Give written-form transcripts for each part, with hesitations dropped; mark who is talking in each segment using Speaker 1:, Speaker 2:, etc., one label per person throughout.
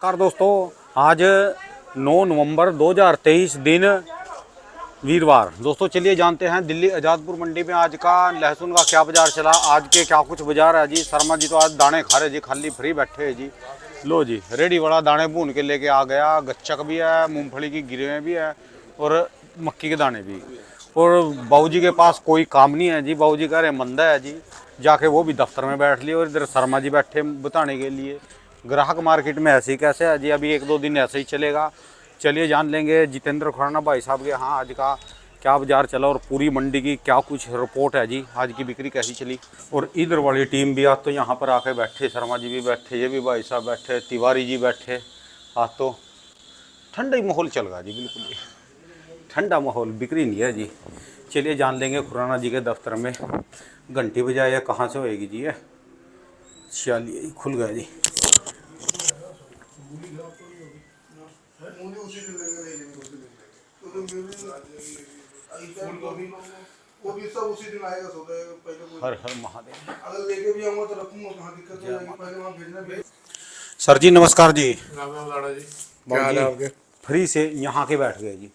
Speaker 1: नमस्कार दोस्तों, आज 9 नवंबर 2023 दिन वीरवार। दोस्तों चलिए जानते हैं दिल्ली आज़ादपुर मंडी में आज का लहसुन का क्या बाजार चला, आज के क्या कुछ बाजार है जी। शर्मा जी तो आज दाने खा रहे जी, खाली फ्री बैठे हैं जी। लो जी, रेडी वाला दाने भून के लेके आ गया। गच्चक भी है, मूंगफली की गिरें भी है और मक्की के दाने भी। और बाबूजी के पास कोई काम नहीं है जी, बाबूजी कह रहे मंदा है जी। जाके वो भी दफ्तर में बैठ लिए और इधर शर्मा जी बैठे बताने के लिए। ग्राहक मार्केट में ऐसे ही कैसे है जी, अभी 1-2 दिन ऐसे ही चलेगा। चलिए जान लेंगे जितेंद्र खुराना भाई साहब के हाँ आज का क्या बाजार चला और पूरी मंडी की क्या कुछ रिपोर्ट है जी, आज की बिक्री कैसी चली। और इधर वाली टीम भी आज तो यहाँ पर आके बैठे, शर्मा जी भी बैठे, ये भी भाई साहब बैठे, तिवारी जी बैठे। आज तो ठंडा ही माहौल चल रहा जी, बिल्कुल ही ठंडा माहौल, बिक्री नहीं है जी। चलिए जान लेंगे खुराना जी के दफ्तर में घंटी बजाए या कहाँ से होएगी जी। ये चलिए खुल गया जी।
Speaker 2: वो भी सब उसी दिन आएगा। पहले
Speaker 1: हर हर महादेव।
Speaker 2: अगर लेके भी आऊंगा तो रखूंगा, कहाँ दिक्कत हो जाएगी, पहले वहाँ भेजना भी।
Speaker 1: सर जी नमस्कार जी।
Speaker 2: राम राम लाड़ा जी, क्या
Speaker 1: बाबू
Speaker 2: हाल
Speaker 1: जी
Speaker 2: है आपके?
Speaker 1: फ्री से यहाँ के बैठ गए जी।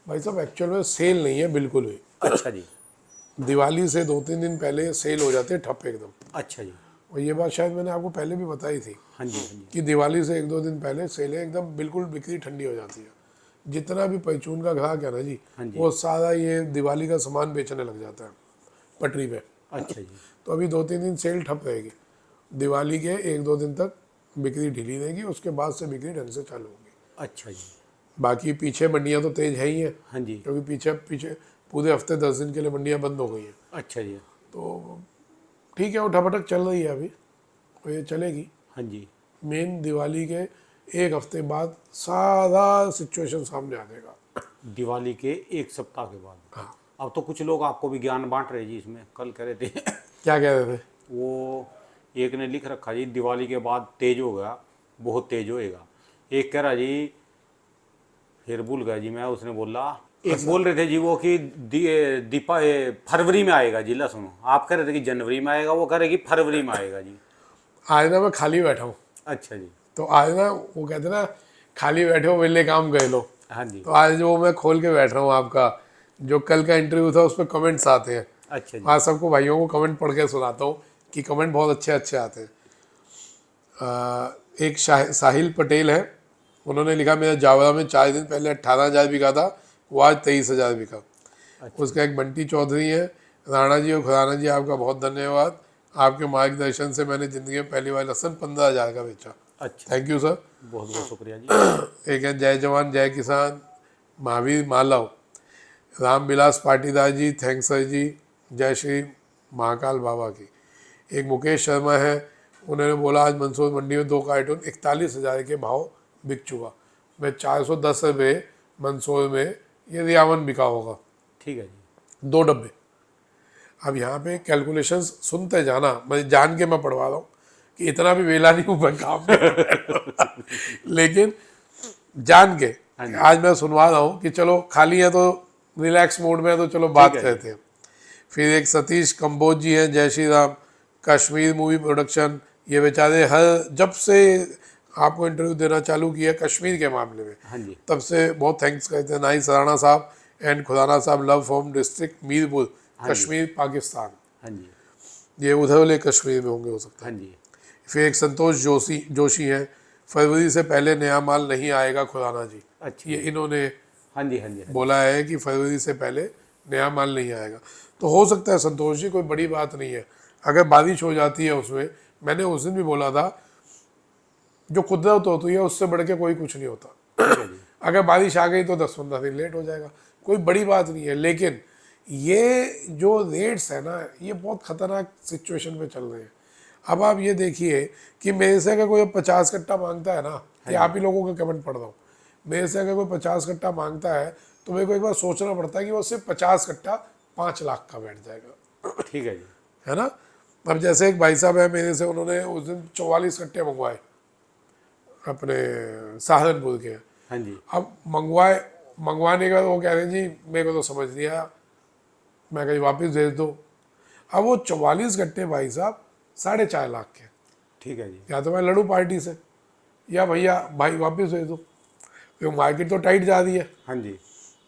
Speaker 2: भाई साहब एक्चुअल में सेल नहीं है बिल्कुल भी।
Speaker 1: अच्छा जी।
Speaker 2: दिवाली से 2-3 दिन पहले सेल हो जाते हैं ठप एकदम।
Speaker 1: अच्छा जी।
Speaker 2: और ये बात शायद मैंने आपको पहले भी बताई थी
Speaker 1: हाँ जी, हाँ जी।
Speaker 2: कि दिवाली से 1-2 दिन पहले सेलें एकदम बिल्कुल बिक्री ठंडी हो जाती है। जितना भी परचून का ग्राहक है ना जी,
Speaker 1: हाँ जी।
Speaker 2: वो सारा ये दिवाली का सामान बेचने लग जाता है पटरी पे।
Speaker 1: अच्छा जी।
Speaker 2: तो अभी 2-3 दिन सेल ठप रहेगी। दिवाली के 1-2 दिन तक बिक्री ढीली रहेगी, उसके बाद से बिक्री ढंग से चालू होगी।
Speaker 1: अच्छा जी।
Speaker 2: बाकी पीछे मंडियाँ तो तेज है ही हैं,
Speaker 1: हाँ जी।
Speaker 2: क्योंकि पीछे पीछे पूरे हफ्ते 10 दिन के लिए मंडियाँ बंद हो गई हैं।
Speaker 1: अच्छा जी।
Speaker 2: तो ठीक है, उठापटक चल रही है अभी और ये चलेगी।
Speaker 1: हाँ जी।
Speaker 2: मेन दिवाली के 1 हफ्ते बाद सारा सिचुएशन सामने आ जाएगा।
Speaker 1: दिवाली के 1 सप्ताह के बाद।
Speaker 2: हाँ,
Speaker 1: अब तो कुछ लोग आपको भी ज्ञान बांट रहे जी, इसमें कल कह रहे थे
Speaker 2: क्या कह रहे थे?
Speaker 1: वो एक ने लिख रखा जी दिवाली के बाद तेज होगा, बहुत तेज होएगा। एक कह रहा जी, फिर भूल गया जी मैं, उसने बोला एक बोल रहे थे जी वो कि दीपा फरवरी में आएगा जी लहसुन। आप कह रहे थे कि जनवरी में आएगा, वो कह रहे कि फरवरी में आएगा जी।
Speaker 2: आज ना मैं खाली बैठा हूँ,
Speaker 1: अच्छा जी।
Speaker 2: तो आज ना वो कहते ना खाली बैठे हो वेले काम गए लो।
Speaker 1: हाँ जी।
Speaker 2: तो आज वो मैं खोल के बैठ रहा हूँ, आपका जो कल का इंटरव्यू था उस पर कमेंट्स आते हैं।
Speaker 1: अच्छा जी।
Speaker 2: आज सबको भाइयों को कमेंट पढ़ के सुनाता हूँ कि कमेंट बहुत अच्छे अच्छे आते हैं। एक साहिल पटेल है, उन्होंने लिखा मेरा जावरा में 4 दिन पहले 18,000 बिका था, वो आज 23,000 बिका।
Speaker 1: अच्छा।
Speaker 2: उसका एक बंटी चौधरी है, राणा जी और खुराना जी आपका बहुत धन्यवाद, आपके मार्गदर्शन से मैंने ज़िंदगी में पहली बार लहसुन 15,000 का बेचा।
Speaker 1: अच्छा,
Speaker 2: थैंक यू सर।
Speaker 1: बहुत बहुत शुक्रिया जी।
Speaker 2: एक है जय जवान जय किसान महावीर मालव, रामविलास पाटीदार जी, थैंक्स सर जी, जय श्री महाकाल बाबा की। एक मुकेश शर्मा है, उन्होंने बोला आज मंसूर मंडी में 2 कार्टून 41,000 के भाव बिक चुका। मैं 410 रुपये मंसूर में ये रियावन बिका होगा,
Speaker 1: ठीक है जी।
Speaker 2: 2 डब्बे। अब यहाँ पे कैलकुलेशंस सुनते जाना, मैं जान के मैं पढ़वा रहा हूँ कि इतना भी वेला नहीं हूँ मैं काम के लेकिन जान के आज मैं सुनवा रहा हूँ कि चलो खाली है तो रिलैक्स मोड में है तो चलो बात
Speaker 1: है
Speaker 2: करते हैं। फिर एक सतीश कंबोज जी हैं, जय श्री राम, कश्मीर मूवी प्रोडक्शन, ये बेचारे हर जब से आपको इंटरव्यू देना चालू किया कश्मीर के मामले में,
Speaker 1: हाँ जी।
Speaker 2: तब से बहुत थैंक्स कहते हैं। नाई सराना साहब एंड खुदाना साहब, love from district Mirpur, Kashmir Pakistan.
Speaker 1: हाँ जी।
Speaker 2: ये उधर वाले कश्मीर में होंगे हो सकता है।
Speaker 1: हाँ जी।
Speaker 2: फिर एक संतोष जोशी हैं, फरवरी से पहले नया माल नहीं आएगा खुराना जी।
Speaker 1: अच्छा।
Speaker 2: ये इन्होंने
Speaker 1: हाँ जी। हाँ जी।
Speaker 2: बोला है कि फरवरी से पहले नया माल नहीं आएगा। तो हो सकता है संतोष जी, कोई बड़ी बात नहीं है अगर बारिश हो जाती है उसमें। मैंने उस दिन भी बोला था जो कुदरत होती है उससे बढ़ के कोई कुछ नहीं होता।
Speaker 1: ठीक है जी।
Speaker 2: अगर बारिश आ गई तो 10-15 दिन लेट हो जाएगा, कोई बड़ी बात नहीं है। लेकिन ये जो रेट्स है ना, ये बहुत खतरनाक सिचुएशन में चल रहे हैं। अब आप ये देखिए कि मेरे से अगर कोई 50 कट्टा मांगता है ना, कि आप ही लोगों का कमेंट पढ़ रहा हूँ, मेरे से अगर कोई 50 कट्टा मांगता है तो मेरे को एक बार सोचना पड़ता है कि वो सिर्फ 50 कट्टा 5 लाख का बैठ जाएगा,
Speaker 1: ठीक है जी।
Speaker 2: है ना। अब जैसे एक भाई साहब है मेरे से, उन्होंने उस दिन 44 कट्टे मंगवाए अपने सहारनपुर के।
Speaker 1: हाँ जी।
Speaker 2: अब मंगवाने का वो कह रहे हैं जी मेरे को तो समझ नहीं आया, मैं कहीं वापस भेज दो। अब वो 44 कट्टे भाई साहब 4.5 लाख के,
Speaker 1: ठीक है जी।
Speaker 2: या तो मैं लड़ू पार्टी से या भैया भाई वापस भेज दो, क्योंकि मार्केट तो टाइट जा रही है।
Speaker 1: हाँ जी।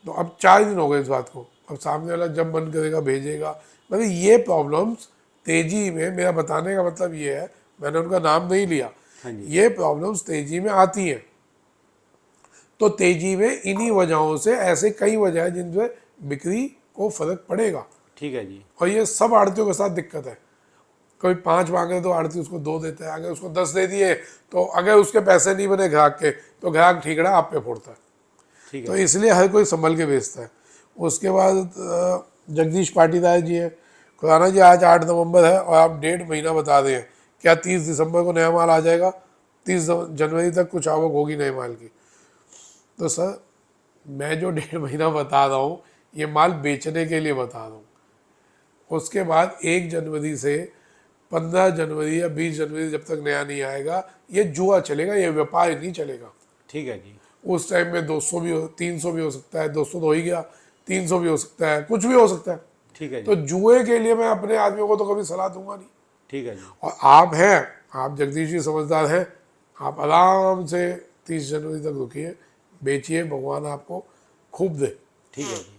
Speaker 2: तो अब 4 दिन हो गए इस बात को, अब सामने वाला जब मन करेगा भेजेगा। मतलब ये प्रॉब्लम्स तेजी में, मेरा बताने का मतलब ये है, मैंने उनका नाम नहीं लिया,
Speaker 1: हाँ जी।
Speaker 2: ये प्रॉब्लम्स तेजी में आती हैं। तो तेजी में इन्हीं वजहों से, ऐसे कई वजह है जिनसे बिक्री को फर्क पड़ेगा।
Speaker 1: ठीक है जी।
Speaker 2: और ये सब आड़तियों के साथ दिक्कत है। कोई 5 मांगे तो आड़ती उसको 2 देता है, अगर उसको 10 दे दिए तो अगर उसके पैसे नहीं बने ग्राहक के, तो ग्राहक ठीकड़ा आप पे फोड़ता है।
Speaker 1: ठीक
Speaker 2: तो
Speaker 1: है।
Speaker 2: इसलिए हर कोई संभल के बेचता है। उसके बाद जगदीश पाटीदार जी हैं, खुराना जी आज 8 नवंबर है और आप 1.5 महीना बता रहे हैं, क्या 30 दिसंबर को नया माल आ जाएगा? 30 जनवरी तक कुछ आवक होगी नए माल की। तो सर मैं जो 1.5 महीना बता रहा हूँ, ये माल बेचने के लिए बता रहा हूँ। उसके बाद 1 जनवरी से 15 जनवरी या 20 जनवरी जब तक नया नहीं आएगा, ये जुआ चलेगा, ये व्यापार नहीं चलेगा।
Speaker 1: ठीक है जी।
Speaker 2: उस टाइम में 200 भी हो, 300 भी हो सकता है, 200 तो हो ही गया, 300 भी हो सकता है, कुछ भी हो सकता है।
Speaker 1: ठीक है
Speaker 2: तो
Speaker 1: जी।
Speaker 2: जुए के लिए मैं अपने आदमियों को तो कभी सलाह दूंगा नहीं।
Speaker 1: ठीक है जी।
Speaker 2: और आप हैं, आप जगदीश जी समझदार हैं, आप आराम से 30 जनवरी तक रुकिए, बेचिए, भगवान आपको खूब दे।
Speaker 1: ठीक है जी।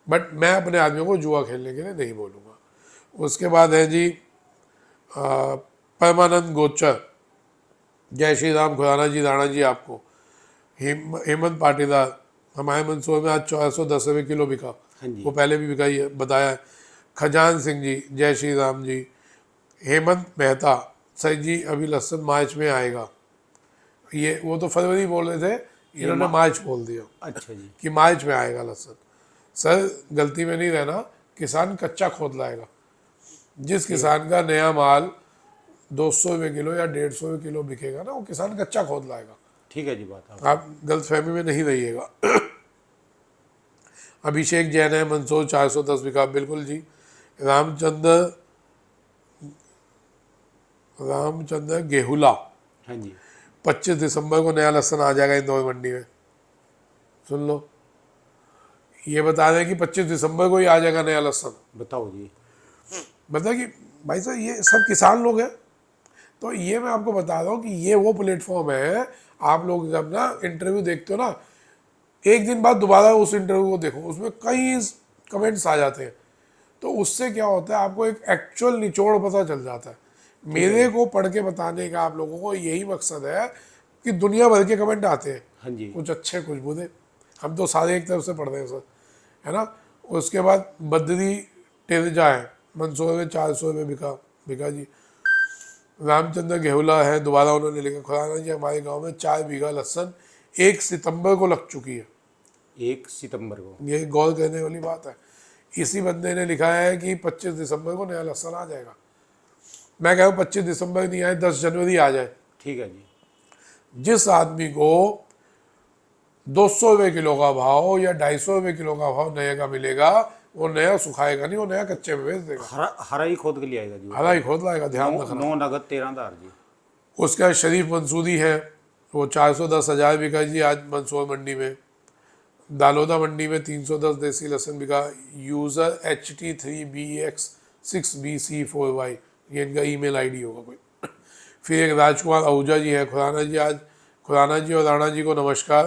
Speaker 2: बट मैं अपने आदमियों को जुआ खेलने के लिए नहीं बोलूँगा। उसके बाद है जी परमानंद गोचर, जय श्री राम, खुराना जी, राणा जी आपको। हेमंत पाटीदार, हमारे मंसूबे में आज 410 रुपये किलो बिका,
Speaker 1: हाँ जी।
Speaker 2: वो पहले भी बिका ही है, बताया है। खजान सिंह जी, जय श्री राम जी। हेमंत मेहता, सर जी अभी लहसुन मार्च में आएगा। ये वो तो फरवरी बोल रहे थे,
Speaker 1: ये
Speaker 2: इन्होंने मार्च बोल दिया
Speaker 1: अच्छा जी।
Speaker 2: कि मार्च में आएगा लहसुन। सर गलती में नहीं रहना, किसान कच्चा खोद लाएगा। जिस
Speaker 1: ठीक है।
Speaker 2: किसान का नया माल 200 रुपये किलो या 150 रुपये किलो बिकेगा ना, वो किसान कच्चा खोद लाएगा।
Speaker 1: ठीक है जी, बात आप।
Speaker 2: आप गलतफहमी में नहीं रहिएगा। अभिषेक जैन है, मंदसौर 410 बिका, बिल्कुल जी। रामचंद्र रामचंद्र गेहुला,
Speaker 1: हाँ जी।
Speaker 2: 25 दिसंबर को नया लहसुन आ जाएगा इंदौर मंडी में। सुन लो, ये बता दें कि 25 दिसंबर को ही आ जाएगा नया लहसुन।
Speaker 1: बताओ जी।
Speaker 2: मतलब कि भाई साहब ये सब किसान लोग हैं। तो ये मैं आपको बता रहा हूँ कि ये वो प्लेटफॉर्म है, आप लोग जब ना इंटरव्यू देखते हो ना, एक दिन बाद दोबारा उस इंटरव्यू को देखो, उसमें कई कमेंट्स आ जाते हैं। तो उससे क्या होता है, आपको एक एक्चुअल निचोड़ पता चल जाता है।
Speaker 1: ठीक है
Speaker 2: मेरे
Speaker 1: जी।
Speaker 2: को पढ़ के बताने का आप लोगों को यही मकसद है कि दुनिया भर के कमेंट आते हैं,
Speaker 1: हाँ जी।
Speaker 2: कुछ अच्छे कुछ बुरे, हम तो सारे एक तरफ से पढ़ रहे हैं सर, है ना। उसके बाद बद्री टेरजा है, मंदसौर में 400 रुपये बिका जी। रामचंद्र गेहुला है, दोबारा उन्होंने लिखा, खुराना जी हमारे गांव में 4 बीघा लहसुन 1 सितंबर को लग चुकी है।
Speaker 1: 1 सितंबर को।
Speaker 2: ये गौर करने वाली बात है। इसी बंदे ने लिखा है कि 25 दिसंबर को नया लहसुन आ जाएगा। मैं कह रहा हूँ 25 दिसंबर नहीं आए, 10 जनवरी आ जाए।
Speaker 1: ठीक है जी।
Speaker 2: जिस आदमी को 200 रुपये किलो का भाव या 250 रुपये किलो का भाव नए का मिलेगा, वो नया सुखाएगा नहीं, वो नया कच्चे में बेच देगा,
Speaker 1: हरा हरा ही खोद के लिए आएगा जी वो
Speaker 2: हरा
Speaker 1: तो।
Speaker 2: ही खोद लाएगा, ध्यान
Speaker 1: 9
Speaker 2: रखना।
Speaker 1: 9 नगद 13 दार जी।
Speaker 2: उसका शरीफ मंसूरी है, वो 410,000 बिका जी आज मंदसौर मंडी में। दालोदा मंडी में 310 देसी लहसुन बिका। यूज़र HT3BX6BC4Y, ये इनका ईमेल आईडी होगा कोई। फिर एक राजकुमार आहूजा जी है, खुराना जी आज, खुराना जी और राणा जी को नमस्कार।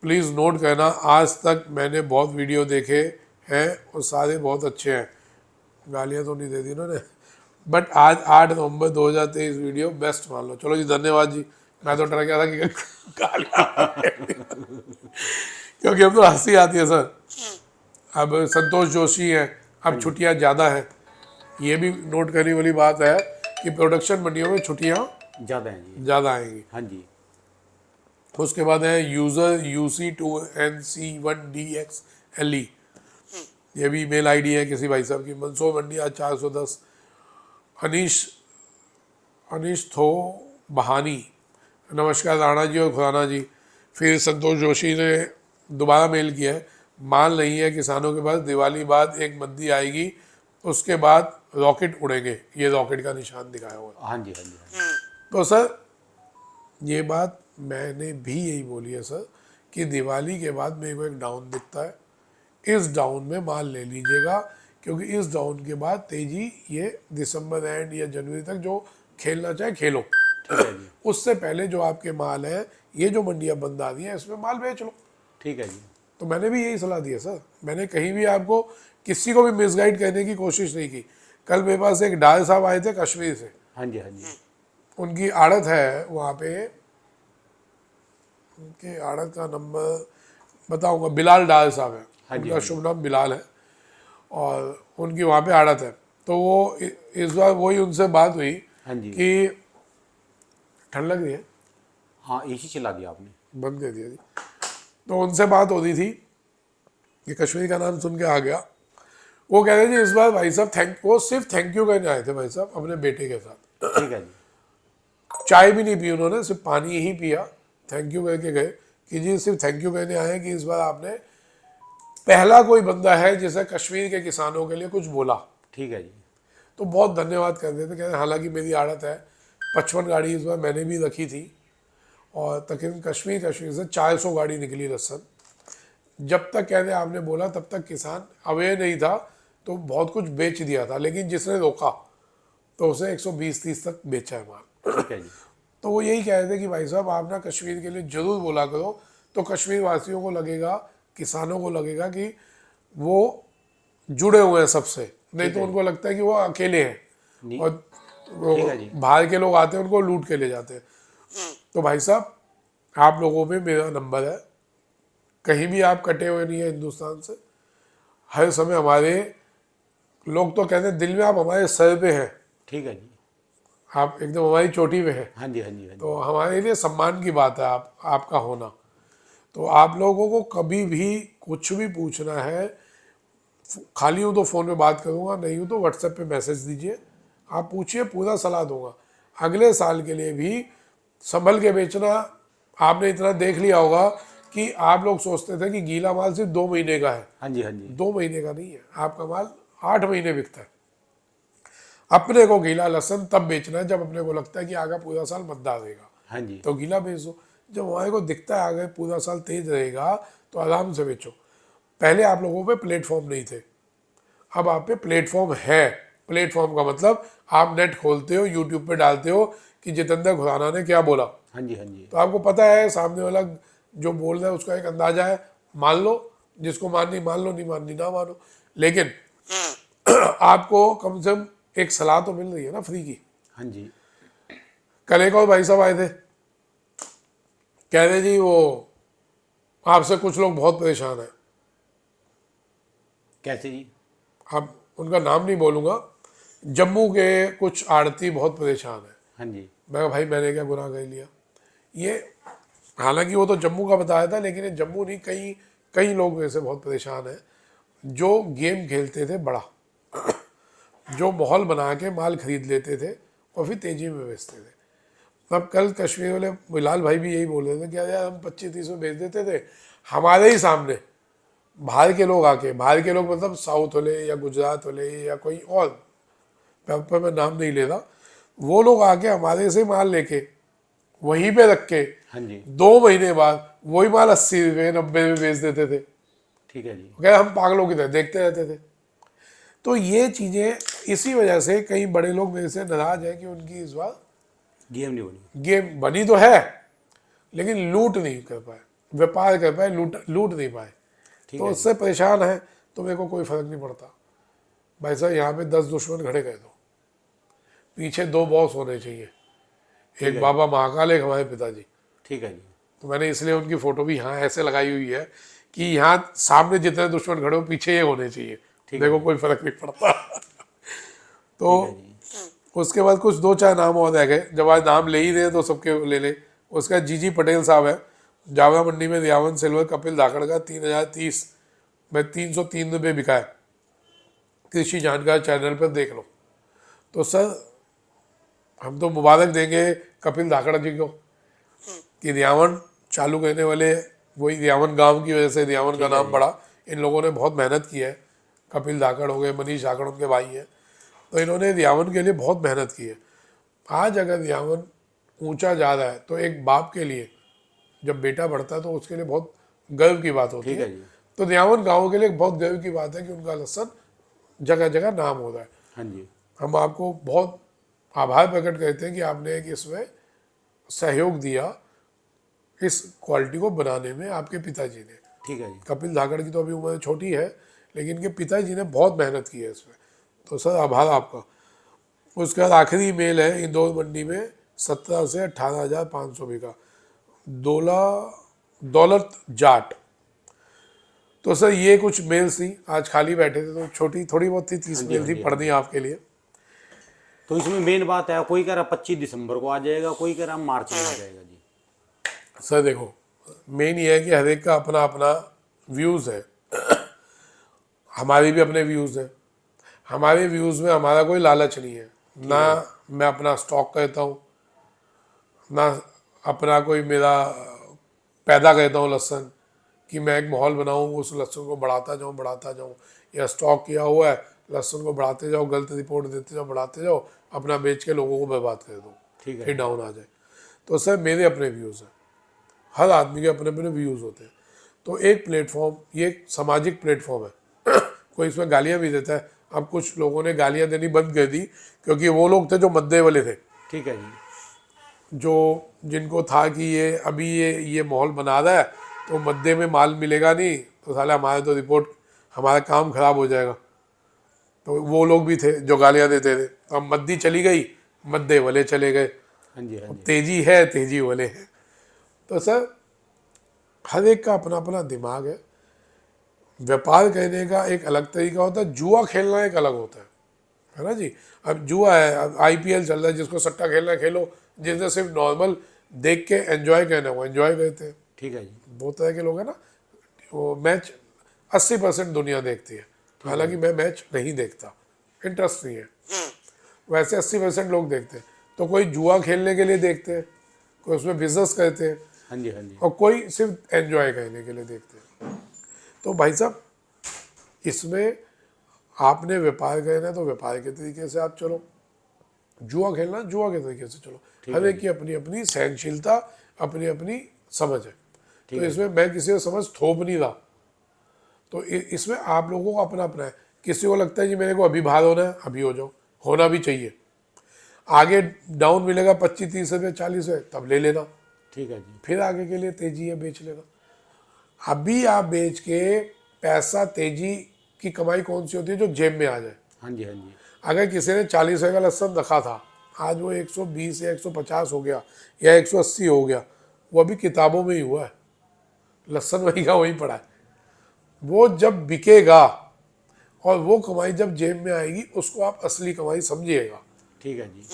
Speaker 2: प्लीज़ नोट करना, आज तक मैंने बहुत वीडियो देखे हैं और सारे बहुत अच्छे हैं। गालियाँ तो नहीं दे दी उन्होंने, बट आज 8 नवंबर 2023 वीडियो बेस्ट मान लो। चलो जी, धन्यवाद जी। मैं तो डर गया था कि गालियाँ क्योंकि अब तो हंसी आती है सर। अब संतोष जोशी है, अब छुट्टियां ज़्यादा हैं, ये भी नोट करने वाली बात है कि प्रोडक्शन मंडियों में छुट्टियां
Speaker 1: ज़्यादा हैं जी।
Speaker 2: ज़्यादा आएंगी।
Speaker 1: हाँ जी।
Speaker 2: उसके बाद है यूज़र UC2NC1DXLE, ये भी मेल आईडी है किसी भाई साहब की। मंदसौर मंडी आज 410। अनीश अनीश थो बहानी, नमस्कार राणा जी और खुराना जी। फिर संतोष जोशी ने दोबारा मेल किया है, माल नहीं है किसानों के पास, दिवाली बाद एक मंदी आएगी, उसके बाद रॉकेट उड़ेंगे, ये रॉकेट का निशान दिखाया हुआ है।
Speaker 1: हाँ जी। हाँ जी। हाँ जी।
Speaker 2: तो सर ये बात मैंने भी यही बोली है सर, कि दिवाली के बाद मेरे को एक डाउन दिखता है, इस डाउन में माल ले लीजिएगा, क्योंकि इस डाउन के बाद तेजी ये दिसंबर एंड या जनवरी तक जो खेलना चाहे खेलो।
Speaker 1: ठीक है जी।
Speaker 2: उससे पहले जो आपके माल है, ये जो मंडियां बंद आ रही हैं, इसमें माल बेच लो।
Speaker 1: ठीक है जी।
Speaker 2: तो मैंने भी यही सलाह दी है सर। मैंने कहीं भी आपको किसी को भी मिसगाइड करने की कोशिश नहीं की। कल मेरे पास एक डाल साहब आए थे कश्मीर से,
Speaker 1: हाँ जी, हाँ जी।
Speaker 2: उनकी आड़त है वहाँ पे, उनके आड़त का नंबर बताऊंगा, बिलाल डाल साहब है
Speaker 1: हाँ जी,
Speaker 2: उनका,
Speaker 1: हाँ जी।
Speaker 2: शुभ नाम बिलाल है, और उनकी वहाँ पे आड़त है। तो वो इस बार वही उनसे बात हुई
Speaker 1: हाँ जी।
Speaker 2: कि ठंड लग रही है,
Speaker 1: हाँ, एसी चला दिया आपने।
Speaker 2: बंद कर दिया जी। तो उनसे बात हो रही थी कि कश्मीर का नाम सुन के आ गया। वो कह रहे जी इस बार भाई साहब वो सिर्फ थैंक यू कहने आए थे भाई साहब अपने बेटे के साथ।
Speaker 1: ठीक है जी।
Speaker 2: चाय भी नहीं पी उन्होंने, सिर्फ पानी ही पिया, थैंक यू कह के गए कि जी सिर्फ थैंक यू कहने आए हैं कि इस बार आपने पहला कोई बंदा है जिसे कश्मीर के किसानों के लिए कुछ बोला।
Speaker 1: ठीक है जी।
Speaker 2: तो बहुत धन्यवाद कर देते, कहते हालांकि मेरी आदत है 55 गाड़ी इस बार मैंने भी रखी थी, और तकरीबन कश्मीर से 400 गाड़ी निकली लहसन। जब तक कहते आपने बोला तब तक किसान अवेयर नहीं था, तो बहुत कुछ बेच दिया था, लेकिन जिसने रोका तो उसे 120-130 तक बेचा है माल।
Speaker 1: ठीक है जी।
Speaker 2: तो वो यही कह रहे थे कि भाई साहब आप ना कश्मीर के लिए जरूर बोला करो, तो कश्मीर वासियों को लगेगा, किसानों को लगेगा कि वो जुड़े हुए हैं सबसे, नहीं तो उनको लगता है कि वो अकेले हैं
Speaker 1: नहीं।
Speaker 2: और वो
Speaker 1: ठीक है जी।
Speaker 2: बाहर के लोग आते हैं उनको लूट के ले जाते हैं। तो भाई साहब आप लोगों पे मेरा नंबर है, कहीं भी आप कटे हुए नहीं है हिंदुस्तान से, हर समय हमारे लोग तो कहते हैं दिल में आप हमारे सर पे हैं,
Speaker 1: ठीक है जी।
Speaker 2: आप एकदम हमारी चोटी पे हैं।
Speaker 1: हाँ जी, हाँ जी, हाँ जी।
Speaker 2: तो हमारे लिए सम्मान की बात है आपका होना। तो आप लोगों को कभी भी कुछ भी पूछना है, खाली हूँ तो फ़ोन पे बात करूँगा, नहीं हूँ तो व्हाट्सएप पे मैसेज दीजिए, आप पूछिए, पूरा सलाह दूंगा। अगले साल के लिए भी संभल के बेचना। आपने इतना देख लिया होगा कि आप लोग सोचते थे कि गीला माल सिर्फ 2 महीने का है,
Speaker 1: हाँ जी, हाँ जी।
Speaker 2: 2 महीने का नहीं है, आपका माल 8 महीने बिकता है। अपने को गीला लहसन तब बेचना है जब अपने को लगता है कि आगे पूरा साल मद्दा देगा,
Speaker 1: हाँ जी।
Speaker 2: तो गीला बेच दो। जब हमारे को दिखता है आगे पूरा साल तेज रहेगा तो आराम से बेचो। पहले आप लोगों पे प्लेटफॉर्म नहीं थे, अब आप पे प्लेटफॉर्म है। प्लेटफॉर्म का मतलब आप नेट खोलते हो, यूट्यूब पे डालते हो कि जितेंद्र खुराना ने क्या बोला,
Speaker 1: हाँ जी, हाँ जी।
Speaker 2: तो आपको पता है सामने वाला जो बोल रहा है उसका एक अंदाजा है, मान लो, जिसको माननी मान लो, नहीं माननी ना मानो, लेकिन आपको कम से कम एक सलाह तो मिल रही है ना फ्री की।
Speaker 1: हाँ जी।
Speaker 2: कल एक और भाई साहब आए थे, कह रहे जी वो आपसे कुछ लोग बहुत परेशान है।
Speaker 1: कैसे जी?
Speaker 2: अब उनका नाम नहीं बोलूँगा, जम्मू के कुछ आड़ती बहुत परेशान है।
Speaker 1: हाँ जी।
Speaker 2: मैं कहा भाई मैंने क्या गुनाह कर लिया, ये हालांकि वो तो जम्मू का बताया था, लेकिन ये जम्मू नहीं, कई कई लोग मेरे से बहुत परेशान हैं जो गेम खेलते थे बड़ा, जो माहौल बना के माल खरीद लेते थे और फिर तेजी में बेचते थे। तब कल कश्मीर वाले बिलाल भाई भी यही बोल रहे थे कि यार हम 25-30 में बेच देते थे, हमारे ही सामने बाहर के लोग आके, बाहर के लोग मतलब साउथ वाले या गुजरात वाले या कोई और, पर मैं नाम नहीं ले रहा, वो लोग आके हमारे से माल लेके वहीं पे रख के
Speaker 1: हाँ जी।
Speaker 2: 2 महीने बाद वही माल 80 रुपये 90 में बेच देते थे।
Speaker 1: ठीक है जी।
Speaker 2: कह हम पागलों की तरह देखते रहते थे। तो ये चीज़ें, इसी वजह से कई बड़े लोग मेरे से नाराज हैं कि उनकी इस बार
Speaker 1: गेम नहीं बनी।
Speaker 2: गेम बनी तो है लेकिन लूट नहीं कर पाए, व्यापार कर पाए, लूट नहीं पाए,
Speaker 1: ठीक
Speaker 2: तो
Speaker 1: है
Speaker 2: उससे परेशान है। तो मेरे को कोई फर्क नहीं पड़ता भाई साहब, यहाँ पे 10 दुश्मन खड़े कर दो, पीछे 2 बॉस होने चाहिए, एक बाबा महाकाल, एक हमारे पिताजी।
Speaker 1: ठीक है जी।
Speaker 2: तो मैंने इसलिए उनकी फोटो भी यहाँ ऐसे लगाई हुई है कि यहाँ सामने जितने दुश्मन खड़े हो पीछे ये होने चाहिए, देखो कोई फर्क नहीं पड़ता। तो
Speaker 1: ठीक है जी।
Speaker 2: उसके बाद कुछ 2-4 नाम और रह गए, जब आज नाम ले ही रहे तो सबके ले ले। उसका जीजी पटेल साहब है, जावरा मंडी में रियावन सिल्वर कपिल धाकड़ का 3030 में 303 रुपये बिका है, कृषि जानकार चैनल पर देख लो। तो सर हम तो मुबारक देंगे कपिल धाकड़ जी को कि रियावन चालू करने वाले, वही रियावन गांव की वजह से रियावन का नाम बढ़ा। इन लोगों ने बहुत मेहनत की है, कपिल धाकड़ हो गए, मनीष धाकड़ उनके भाई हैं, तो इन्होंने रियावन के लिए बहुत मेहनत की है। आज अगर रियावन ऊंचा जा रहा है तो एक बाप के लिए जब बेटा बढ़ता है तो उसके लिए बहुत गर्व की बात होती
Speaker 1: ठीक
Speaker 2: है।
Speaker 1: है जी।
Speaker 2: तो रियावन गाँव के लिए बहुत गर्व की बात है कि उनका लहसन जगह जगह नाम हो रहा है।
Speaker 1: हाँ जी।
Speaker 2: हम आपको बहुत आभार प्रकट करते हैं कि आपने एक इसमें सहयोग दिया इस क्वालिटी को बनाने में आपके पिताजी ने।
Speaker 1: ठीक है जी।
Speaker 2: कपिल धाकड़ की तो अभी उम्र छोटी है, लेकिन इनके पिताजी ने बहुत मेहनत की है इसमें, तो सर आभार आपका। उसके बाद आखिरी मेल है इंदौर मंडी में 17 से 18,500 बीघा दौलत जाट। तो सर ये कुछ मेल्स थी, आज खाली बैठे थे तो छोटी थोड़ी बहुत थी, 30 मेल थी, पढ़ दी आपके लिए।
Speaker 1: तो इसमें मेन बात है, कोई कह रहा 25 दिसंबर को आ जाएगा, कोई कह रहा मार्च में आ जाएगा जी।
Speaker 2: सर देखो, मेन ये है कि हर एक का अपना अपना व्यूज़ है, हमारे भी अपने व्यूज़ हैं। हमारे व्यूज़ में हमारा कोई लालच नहीं है, ना मैं अपना स्टॉक कहता हूँ, ना अपना कोई मेरा पैदा कहता हूँ लहसन कि मैं एक माहौल बनाऊँ, उस लहसन को बढ़ाता जाऊँ, या स्टॉक किया हुआ है लहसन को बढ़ाते जाओ, गलत रिपोर्ट देते जाओ, बढ़ाते जाओ, अपना बेच के लोगों को बर्बाद कर दो,
Speaker 1: ठीक है।
Speaker 2: फिर डाउन आ जाए। तो सर मेरे अपने व्यूज़ हैं, हर आदमी के अपने अपने व्यूज़ होते हैं। तो एक प्लेटफॉर्म, ये एक सामाजिक प्लेटफॉर्म है कोई इसमें गालियाँ भी देता है। अब कुछ लोगों ने गालियाँ देनी बंद कर दी, क्योंकि वो लोग थे जो मद्दे वाले थे,
Speaker 1: ठीक है जी,
Speaker 2: जो जिनको था कि ये अभी ये माहौल बना रहा है तो मद्दे में माल मिलेगा नहीं, तो साले हमारे तो रिपोर्ट, हमारा काम खराब हो जाएगा। तो वो लोग भी थे जो गालियाँ देते थे। तो अब मद्दी चली गई, मद्दे वाले चले गए,
Speaker 1: हाँ जी, हाँ जी,
Speaker 2: तेजी है, तेजी वाले हैं। तो सर हर एक का अपना अपना दिमाग है। व्यापार कहने का एक अलग तरीका होता है, जुआ खेलना एक अलग होता है ना जी। अब जुआ है, अब IPL चल रहा है, जिसको सट्टा खेलना है खेलो, जिसने सिर्फ नॉर्मल देख के एंजॉय करना है वो एंजॉय करते हैं।
Speaker 1: ठीक है जी,
Speaker 2: बहुत तरह के लोग हैं ना, वो मैच 80% दुनिया देखती है, हालांकि मैं मैच नहीं देखता, इंटरेस्ट नहीं है। वैसे 80% लोग देखते हैं। तो कोई जुआ खेलने के लिए देखते हैं, कोई उसमें बिजनेस करते हैं,
Speaker 1: हाँ जी, हाँ जी,
Speaker 2: और कोई सिर्फ एंजॉय करने के लिए देखते हैं। तो भाई साहब, इसमें आपने व्यापार करना है तो व्यापार के तरीके से आप चलो, जुआ खेलना जुआ के तरीके से चलो। हर एक की अपनी अपनी सहनशीलता, अपनी अपनी समझ है। तो इसमें मैं किसी को समझ थोप नहीं रहा। तो इसमें आप लोगों को अपना अपना है। किसी को लगता है जी मेरे को अभी बाहर होना है, अभी हो जाओ, होना भी चाहिए। आगे डाउन मिलेगा 25-30 रुपये 40 रुपये, तब ले लेना,
Speaker 1: ठीक है जी,
Speaker 2: फिर आगे के लिए तेजी है बेच लेना। अभी आप बेच के पैसा, तेजी की कमाई कौन सी होती है, जो जेब में आ जाए।
Speaker 1: हाँ जी, हाँ जी,
Speaker 2: अगर किसी ने 40 रुपये का लहसन रखा था, आज वो 120 या 150 हो गया या 180 हो गया, वो अभी किताबों में ही हुआ है, लहसन वही का वही पड़ा है। वो जब बिकेगा और वो कमाई जब जेब में आएगी, उसको आप असली कमाई समझिएगा।
Speaker 1: ठीक है जी,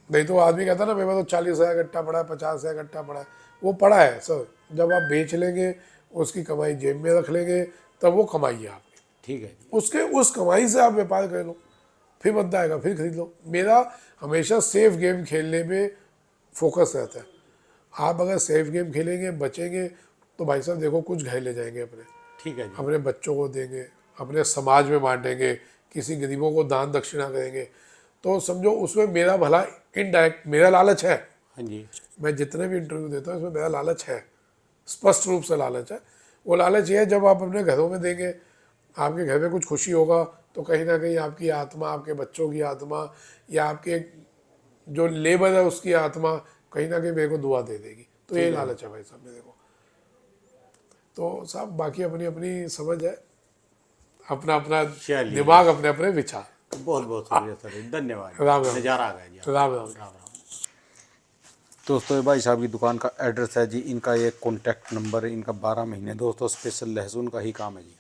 Speaker 2: नहीं तो आदमी कहता ना मेरे पास तो 40,000 इकट्ठा पड़ा है, 50,000 इकट्ठा पड़ा है, वो पड़ा है सर। जब आप बेच लेंगे, उसकी कमाई जेब में रख लेंगे, तब वो कमाई है आपकी।
Speaker 1: ठीक है जी,
Speaker 2: उसके उस कमाई से आप व्यापार कर लो, फिर मद्दा आएगा फिर खरीद लो। मेरा हमेशा सेफ गेम खेलने में फोकस रहता है। आप अगर सेफ गेम खेलेंगे, बचेंगे, तो भाई साहब देखो कुछ घर ले जाएंगे अपने,
Speaker 1: ठीक है जी,
Speaker 2: अपने बच्चों को देंगे, अपने समाज में बांटेंगे, किसी गरीबों को दान दक्षिणा करेंगे, तो समझो उसमें मेरा भला इनडायरेक्ट मेरा लालच है।
Speaker 1: हाँ जी,
Speaker 2: मैं जितने भी इंटरव्यू देता हूँ इसमें मेरा लालच है, स्पष्ट रूप से लालच है। वो लालच ये है, जब आप अपने घरों में देंगे, आपके घर में कुछ खुशी होगा, तो कहीं ना कहीं आपकी आत्मा, आपके बच्चों की आत्मा, या आपके जो लेबर है उसकी आत्मा कहीं ना कहीं मेरे को दुआ दे देगी। तो ये लालच है भाई साहब मेरे को। तो साहब बाकी अपनी अपनी समझ है, अपना अपना
Speaker 1: चलिए।
Speaker 2: दिमाग, अपने अपने विचार।
Speaker 1: बहुत बहुत शुक्रिया सर, धन्यवाद।
Speaker 2: राम राम।
Speaker 1: नज़ारा आ गया जी,
Speaker 2: राम राम।
Speaker 1: राम राम। दोस्तों ये भाई साहब की दुकान का एड्रेस है जी, इनका ये कॉन्टैक्ट नंबर है, इनका 12 महीने दोस्तों स्पेशल लहसुन का ही काम है जी।